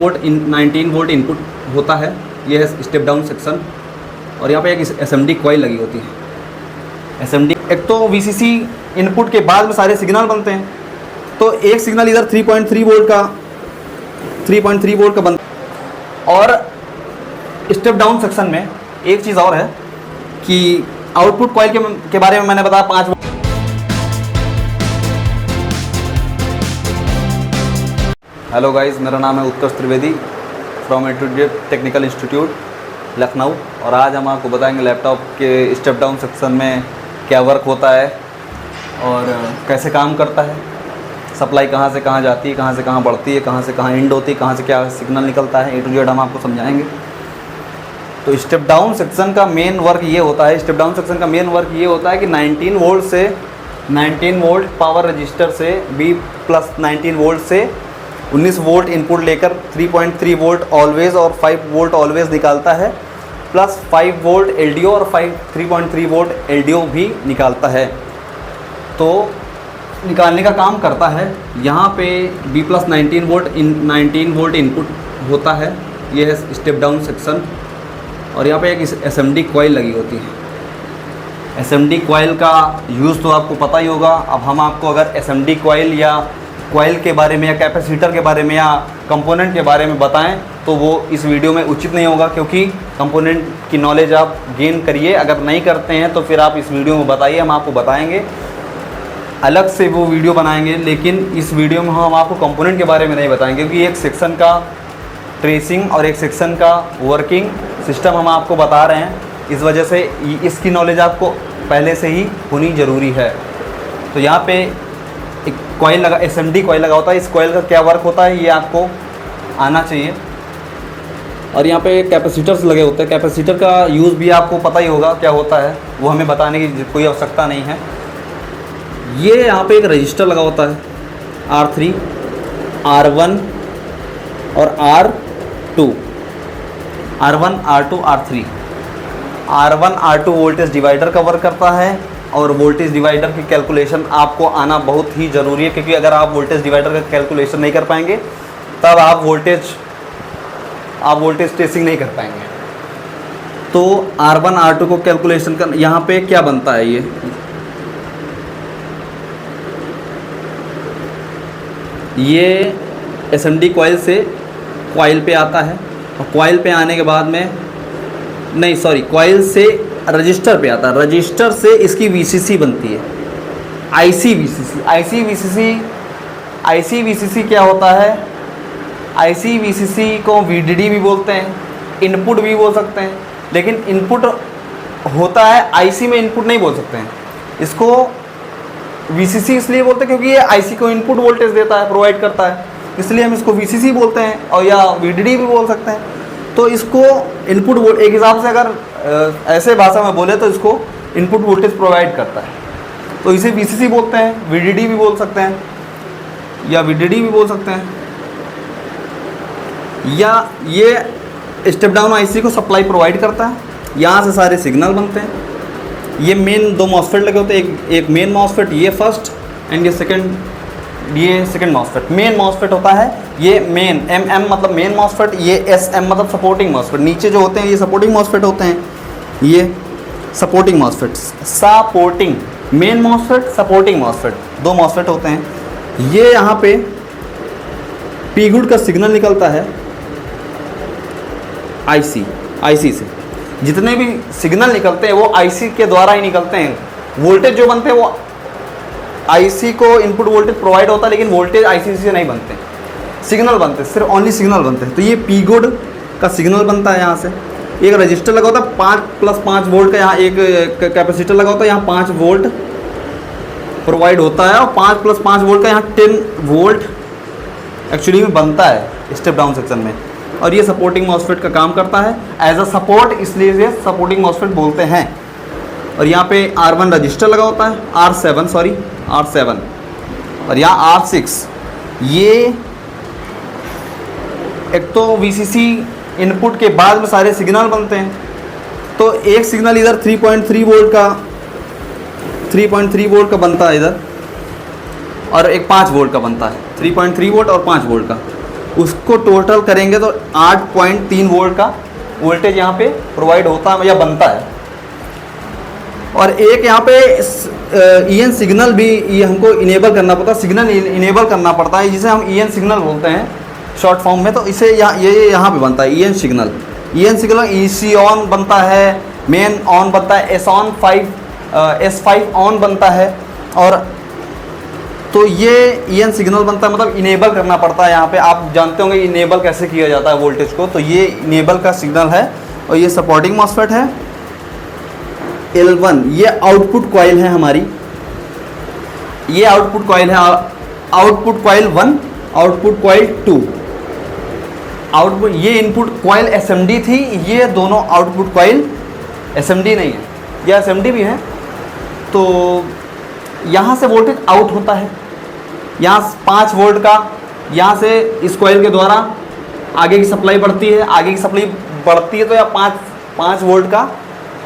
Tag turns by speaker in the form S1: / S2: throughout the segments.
S1: Volt 19 volt input होता है। ये है स्टेप डाउन सेक्शन और यहाँ पे एक एसएमडी कॉइल लगी होती है। एसएमडी एक तो वीसीसी इनपुट के बाद में सारे सिग्नल बनते हैं, तो एक सिग्नल इधर 3.3 वोल्ट का बनता। और स्टेप डाउन सेक्शन में एक चीज़ और है कि आउटपुट कॉइल के बारे में मैंने बताया 5 वोल्ट। हेलो गाइस, मेरा नाम है Utkarsh Trivedi from A to Z technical institute Lucknow, और आज हम आपको बताएंगे लैपटॉप के स्टेप डाउन सेक्शन में क्या वर्क होता है और कैसे काम करता है, सप्लाई कहाँ से कहाँ जाती है, कहाँ से कहाँ बढ़ती है, कहाँ से कहाँ एंड होती है, कहाँ से क्या सिग्नल निकलता है, ए टू जेड हम आपको समझाएंगे। तो स्टेप डाउन सेक्शन का मेन वर्क ये होता है कि 19 वोल्ट पावर रजिस्टर से B+19 वोल्ट से 19 वोल्ट इनपुट लेकर 3.3 वोल्ट ऑलवेज और 5 वोल्ट ऑलवेज निकालता है, प्लस 5 वोल्ट LDO और 3.3 वोल्ट LDO भी निकालता है। तो निकालने का काम करता है। यहाँ पे B+19 वोल्ट इनपुट होता है। ये है स्टेप डाउन सेक्शन और यहाँ पे एक SMD कॉइल लगी होती है। SMD कॉइल का यूज़ तो आपको पता ही होगा। अब हम आपको अगर SMD कॉइल या कॉइल के बारे में या कैपेसिटर के बारे में या कंपोनेंट के बारे में बताएं तो वो इस वीडियो में उचित नहीं होगा, क्योंकि कंपोनेंट की नॉलेज आप गेन करिए। अगर नहीं करते हैं तो फिर आप इस वीडियो में बताइए, हम आपको बताएंगे, अलग से वो वीडियो बनाएंगे। लेकिन इस वीडियो में हम आपको कंपोनेंट के बारे में नहीं बताएंगे, क्योंकि एक सेक्शन का ट्रेसिंग और एक सेक्शन का वर्किंग सिस्टम हम आपको बता रहे हैं। इस वजह से इसकी नॉलेज आपको पहले से ही होनी ज़रूरी है। तो यहाँ पे एक कॉइल लगा, SMD कॉइल लगा होता है। इस कॉइल का क्या वर्क होता है ये आपको आना चाहिए। और यहाँ पे कैपेसिटर्स लगे होते हैं। कैपेसिटर का यूज़ भी आपको पता ही होगा क्या होता है, वो हमें बताने की कोई आवश्यकता नहीं है। ये यहाँ पे एक रजिस्टर लगा होता है R3, R1 और R2, R1, R2, R3। R1, R2 voltage divider का वर्क करता है, और वोल्टेज डिवाइडर की कैलकुलेशन आपको आना बहुत ही ज़रूरी है, क्योंकि अगर आप वोल्टेज डिवाइडर का कैलकुलेशन नहीं कर पाएंगे तब आप वोल्टेज ट्रेसिंग नहीं कर पाएंगे। तो R1, R2 को कैलकुलेशन कर, यहाँ पे क्या बनता है, ये SMD कॉइल से कॉइल पे आता है, और कॉइल पे आने के बाद में कॉइल से रजिस्टर पे आता है। रजिस्टर से इसकी VCC बनती है, IC क्या होता है? IC को VDD भी बोलते हैं, इनपुट भी बोल सकते हैं। लेकिन इनपुट होता है IC में, इनपुट नहीं बोल सकते हैं इसको। VCC इसलिए बोलते हैं क्योंकि ये IC को इनपुट वोल्टेज देता है, प्रोवाइड करता है, इसलिए हम इसको VCC बोलते हैं, और या VDD भी बोल सकते हैं। तो इसको इनपुट एक हिसाब से अगर ऐसे भाषा में बोले तो इसको इनपुट वोल्टेज प्रोवाइड करता है, तो इसे VCC बोलते हैं। VDD भी बोल सकते हैं या VDD भी बोल सकते हैं। या ये स्टेप डाउन IC को सप्लाई प्रोवाइड करता है, यहाँ से सारे सिग्नल बनते हैं। ये मेन 2 मॉसफेट लगे होते हैं, एक मेन मॉसफेट, ये फर्स्ट, एंड ये सेकंड मॉसफेट। मेन मॉसफेट होता है ये मेन, MM मतलब मेन मॉसफेट, ये SM मतलब सपोर्टिंग मॉसफेट। नीचे जो होते हैं ये सपोर्टिंग मॉसफेट होते हैं, ये supporting MOSFET, supporting main MOSFET, supporting MOSFET, 2 MOSFET होते हैं। ये यहाँ पे P गुड का सिग्नल निकलता है IC से। जितने भी सिग्नल निकलते हैं वो IC के द्वारा ही निकलते हैं। वोल्टेज जो बनते हैं वो IC को इनपुट वोल्टेज प्रोवाइड होता है, लेकिन वोल्टेज IC से नहीं बनते, सिग्नल बनते, सिर्फ ओनली सिग्नल बनते हैं। तो ये P गुड का सिग्नल बनता है। यहाँ से एक रजिस्टर लगा होता है 5+5 वोल्ट का, यहाँ एक कैपेसिटर लगा होता है, यहाँ 5 वोल्ट प्रोवाइड होता है, और 5+5 वोल्ट का यहाँ 10 वोल्ट एक्चुअली में बनता है स्टेप डाउन सेक्शन में। और ये सपोर्टिंग मॉसफेट का काम करता है एज अ सपोर्ट, इसलिए इसे सपोर्टिंग मॉसफेट बोलते हैं। और यहाँ पे R1 रजिस्टर लगा होता है, R7 और यहाँ R6। ये एक तो VCC इनपुट के बाद में सारे सिग्नल बनते हैं। तो एक सिग्नल इधर 3.3 वोल्ट का बनता है इधर, और एक 5 वोल्ट का बनता है, 3.3 वोल्ट और 5 वोल्ट का। इसको टोटल करेंगे तो 8.3 वोल्ट का वोल्टेज यहाँ पे प्रोवाइड होता है या बनता है। और एक यहाँ पे EN सिग्नल भी ये हमको इनेबल करना पड़ता है, सिग्नल इनेबल करना पड़ता है, जिसे हम EN सिग्नल बोलते हैं शॉर्ट फॉर्म में। तो इसे ये यहाँ पे बनता है EN सिग्नल। EC ऑन बनता है, मेन ऑन बनता है, S5 ऑन बनता है। और तो ये EN सिग्नल बनता है, मतलब इनेबल करना पड़ता है। यहाँ पे आप जानते होंगे इनेबल कैसे किया जाता है वोल्टेज को, तो ये इनेबल का सिग्नल है। और ये सपोर्टिंग मॉसफेट है L1, ये आउटपुट कॉइल है हमारी, ये आउटपुट कॉइल है, output coil 1, output coil 2। Output ये इनपुट कॉइल SMD थी, ये दोनों आउटपुट कॉइल SMD नहीं है, या SMD भी है। तो यहाँ से वोल्टेज आउट होता है, यहाँ 5 वोल्ट का, यहाँ से इस कॉइल के द्वारा आगे की सप्लाई बढ़ती है, आगे की सप्लाई बढ़ती है तो या 5 वोल्ट का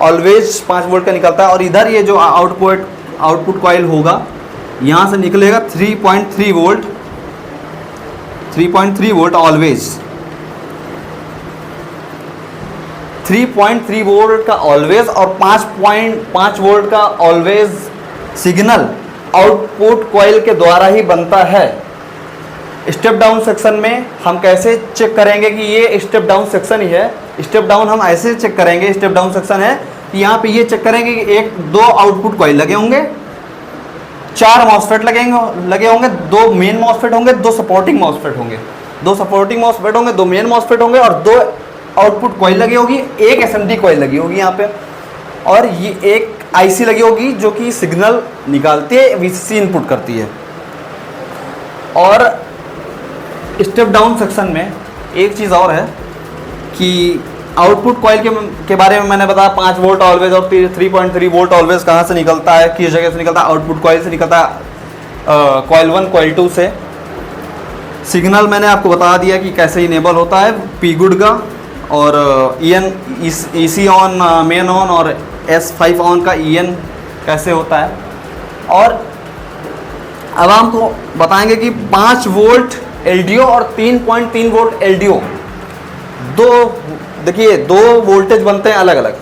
S1: ऑलवेज 5 वोल्ट का निकलता है। और इधर ये जो आउटपुट कॉइल होगा, यहाँ से निकलेगा 3.3 वोल्ट, 3.3 वोल्ट ऑलवेज, 3.3 वोल्ट का ऑलवेज और 5.5 वोल्ट का ऑलवेज सिग्नल आउटपुट कॉइल के द्वारा ही बनता है। स्टेप डाउन सेक्शन में हम कैसे चेक करेंगे कि ये स्टेप डाउन सेक्शन ही है। स्टेप डाउन हम ऐसे चेक करेंगे, स्टेप डाउन सेक्शन है कि यहाँ पे ये चेक करेंगे कि 2 आउटपुट कॉइल लगे होंगे, 4 मॉसफेट लगे होंगे, 2 मेन मॉसफेट होंगे, 2 सपोर्टिंग मॉसफेट होंगे, 2 सपोर्टिंग मॉसफेट होंगे, 2 मेन मॉसफेट होंगे और 2 आउटपुट कॉइल लगी होगी, एक SMD कॉइल लगी होगी यहाँ पे, और ये एक IC लगी होगी जो कि सिग्नल निकालती है, VCC इनपुट करती है। और स्टेप डाउन सेक्शन में एक चीज़ और है कि आउटपुट कॉइल के बारे में मैंने बताया 5 वोल्ट ऑलवेज और 3.3 वोल्ट ऑलवेज कहाँ से निकलता है, किस जगह से निकलता है, आउटपुट कॉइल से निकलता है, कॉइल 1 कॉइल 2 से। सिग्नल मैंने आपको बता दिया कि कैसे इनेबल होता है P गुड का, और EC ऑन, मेन ऑन और S5 ऑन का EN कैसे होता है। और अब हमको बताएंगे कि 5 वोल्ट LDO और 3.3 वोल्ट LDO, देखिए 2 वोल्टेज बनते हैं अलग अलग।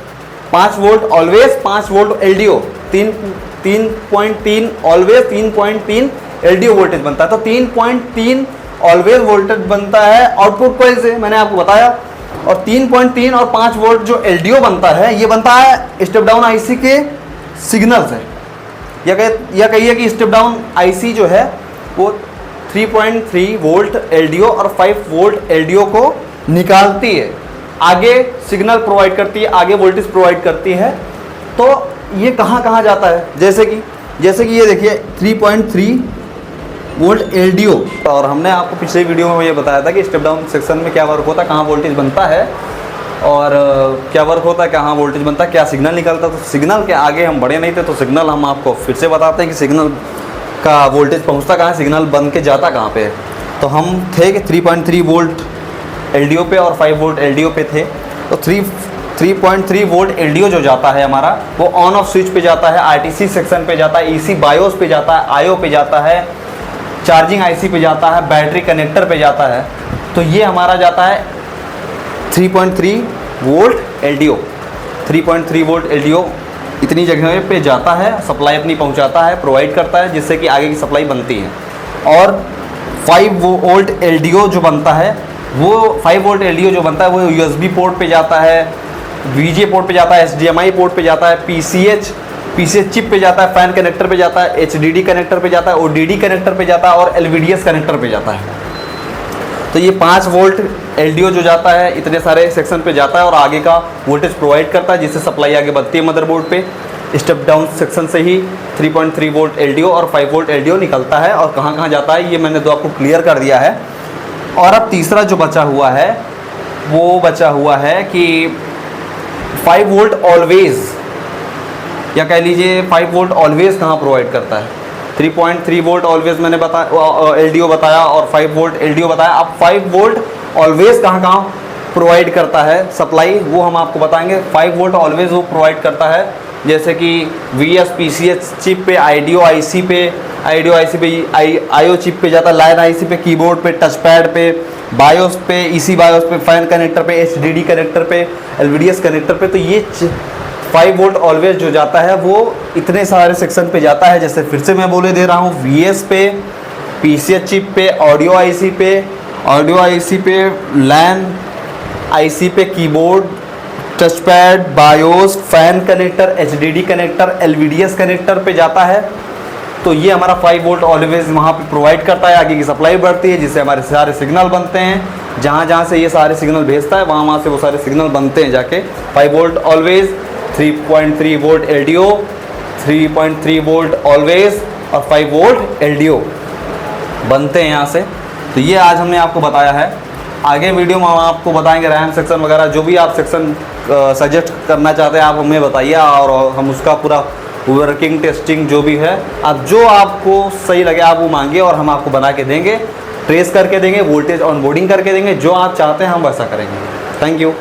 S1: 5 volt always, 5 volt LDO, 3.3 always, 3.3 LDO voltage बनता है। तो 3.3 ऑलवेज वोल्टेज बनता है आउटपुट कॉइल से, मैंने आपको बताया। और 3.3 और 5 वोल्ट जो LDO बनता है, ये बनता है स्टेप डाउन IC के सिग्नल से, या कहिए कि स्टेप डाउन IC जो है वो 3.3 वोल्ट LDO और 5 वोल्ट LDO को निकालती है, आगे सिग्नल प्रोवाइड करती है, आगे वोल्टेज प्रोवाइड करती है। तो ये कहाँ जाता है, जैसे कि ये देखिए 3.3 वोल्ट LDO। और हमने आपको पिछले वीडियो में ये बताया था कि स्टेप डाउन सेक्शन में क्या वर्क होता है, कहाँ वोल्टेज बनता है और क्या वर्क होता है, कहाँ वोल्टेज बनता है, क्या सिग्नल निकलता है। तो सिग्नल के आगे हम बढ़े नहीं थे, तो सिग्नल हम आपको फिर से बताते हैं कि सिग्नल का वोल्टेज पहुँचता कहाँ है, सिग्नल बन के जाता कहाँ पे है। तो हम थे कि 3.3 वोल्ट LDO पे और 5 वोल्ट LDO पे थे। तो 3.3 वोल्ट LDO जो जाता है हमारा, वो ऑन ऑफ स्विच पे जाता है, RTC सेक्शन पे जाता है, EC बायोस पे जाता है, IO पे जाता है, चार्जिंग IC पे जाता है, बैटरी कनेक्टर पे जाता है। तो ये हमारा जाता है 3.3 वोल्ट LDO। 3.3 वोल्ट LDO इतनी जगह पे जाता है, सप्लाई अपनी पहुंचाता है, प्रोवाइड करता है, जिससे कि आगे की सप्लाई बनती है। और 5 वोल्ट LDO जो बनता है, वो 5 वोल्ट LDO जो बनता है वो USB पोर्ट पे जाता है, VGA पोर्ट पे जाता है, HDMI पोर्ट पे जाता है, PCH चिप पे जाता है, फैन कनेक्टर पे जाता है, HDD कनेक्टर पे जाता है, ODD कनेक्टर पे जाता है और LVDS कनेक्टर पे जाता है। तो ये 5 वोल्ट LDO जो जाता है इतने सारे सेक्शन पे जाता है और आगे का वोल्टेज प्रोवाइड करता है, जिससे सप्लाई आगे बढ़ती है मदरबोर्ड पे। स्टेप डाउन सेक्शन से ही 3.3 वोल्ट LDO और 5 वोल्ट LDO निकलता है और कहाँ जाता है ये मैंने तो आपको क्लियर कर दिया है। और अब तीसरा जो बचा हुआ है वो बचा हुआ है कि 5 वोल्ट ऑलवेज, या कह लीजिए 5 वोल्ट ऑलवेज कहाँ प्रोवाइड करता है। 3.3 वोल्ट ऑलवेज मैंने LDO बताया और 5 वोल्ट LDO बताया। अब 5 वोल्ट ऑलवेज कहाँ प्रोवाइड करता है सप्लाई, वो हम आपको बताएंगे। 5 वोल्ट ऑलवेज वो प्रोवाइड करता है जैसे कि VS PCH चिप पे, IDO IC पे, IO चिप पे जाता है, लाइन IC पे, कीबोर्ड पे, टच पैड पे, बायोस पे, ईसी बायोस पे, फैन कनेक्टर पे, एचडीडी कनेक्टर पे, एलवीडीएस कनेक्टर पे। तो ये 5 वोल्ट ऑलवेज जो जाता है वो इतने सारे सेक्शन पे जाता है। जैसे फिर से मैं बोले दे रहा हूँ, वीएस पे, पीसीएच चिप पे, ऑडियो आईसी पे, लैन आईसी पे, keyboard, touch pad, BIOS, fan connector, HDD connector, LVDS connector पे जाता है। तो ये हमारा 5 वोल्ट ऑलवेज वहाँ पे प्रोवाइड करता है। आगे की सप्लाई बढ़ती है जिससे हमारे सारे सिग्नल बनते हैं। जहाँ से ये सारे सिग्नल भेजता है वहाँ से वो सारे सिग्नल बनते हैं जाके। 5 volt always, 3.3 volt LDO, 3.3 volt always और 5 वोल्ट एलडीओ बनते हैं यहाँ से। तो ये आज हमने आपको बताया है। आगे वीडियो में हम आपको बताएंगे रैम सेक्शन वगैरह, जो भी आप सेक्शन सजेस्ट करना चाहते हैं आप हमें बताइए, और हम उसका पूरा वर्किंग टेस्टिंग जो भी है, आप जो आपको सही लगे आप वो मांगिए और हम आपको बना के देंगे, ट्रेस करके देंगे, वोल्टेज ऑनबोर्डिंग करके देंगे। जो आप चाहते हैं हम वैसा करेंगे। Thank you.